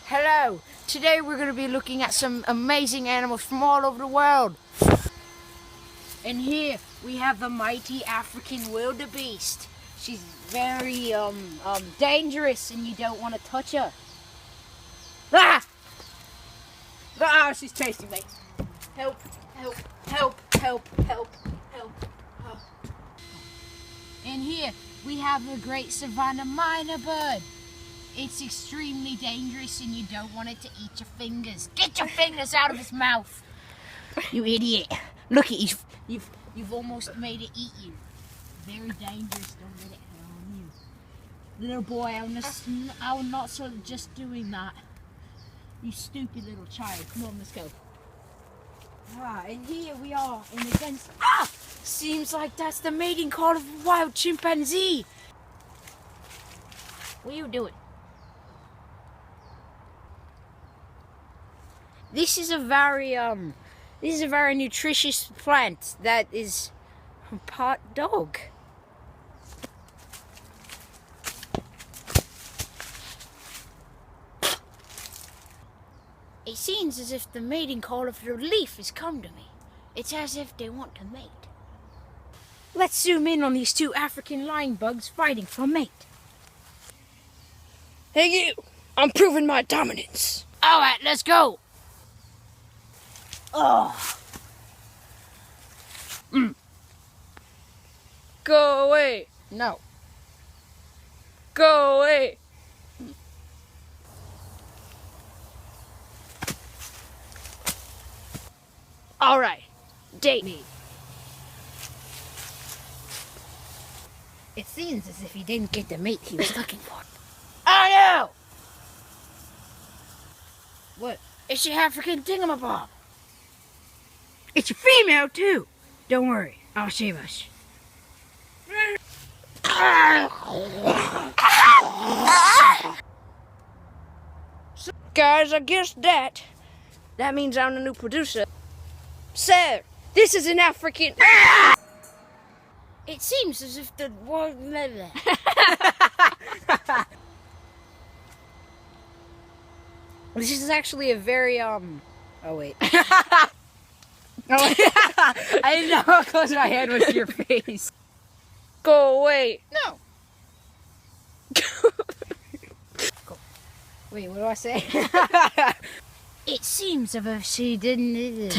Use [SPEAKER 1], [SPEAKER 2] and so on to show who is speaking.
[SPEAKER 1] Hello, today we're going to be looking at some amazing animals from all over the world. And here we have the mighty African wildabeast. She's very dangerous and you don't want to touch her. Ah! Ah, she's chasing me. Help, help, help, help, help, help. Oh. And here we have the great Savannah minor bird. It's extremely dangerous and you don't want it to eat your fingers. Get your fingers out of his mouth. You idiot. Look at you. You've almost made it eat you. Very dangerous. Don't let it harm you. Little boy, I'm not sort of just doing that. You stupid little child. Come on, let's go. Ah, and here we are in against... Ah! Seems like that's the mating call of a wild chimpanzee. What are you doing? This is a very nutritious plant that is part dog. It seems as if the mating call of the leaf has come to me. It's as if they want to mate. Let's zoom in on these two African lion bugs fighting for a mate.
[SPEAKER 2] Hey you! I'm proving my dominance.
[SPEAKER 1] Alright, let's go! Oh.
[SPEAKER 2] Go away!
[SPEAKER 1] No.
[SPEAKER 2] Go away!
[SPEAKER 1] Alright, date me. It seems as if he didn't get the mate he was looking for. Oh no! What? It's your African thingamabob. It's a female too. Don't worry, I'll save us.
[SPEAKER 2] So, guys, I guess that means I'm the new producer. Sir, this is an African...
[SPEAKER 1] It seems as if the world... This is actually a very, Oh, wait. Oh, I didn't know how close my head was to your face.
[SPEAKER 2] Go away.
[SPEAKER 1] No. Wait, what do I say? It seems as if she didn't...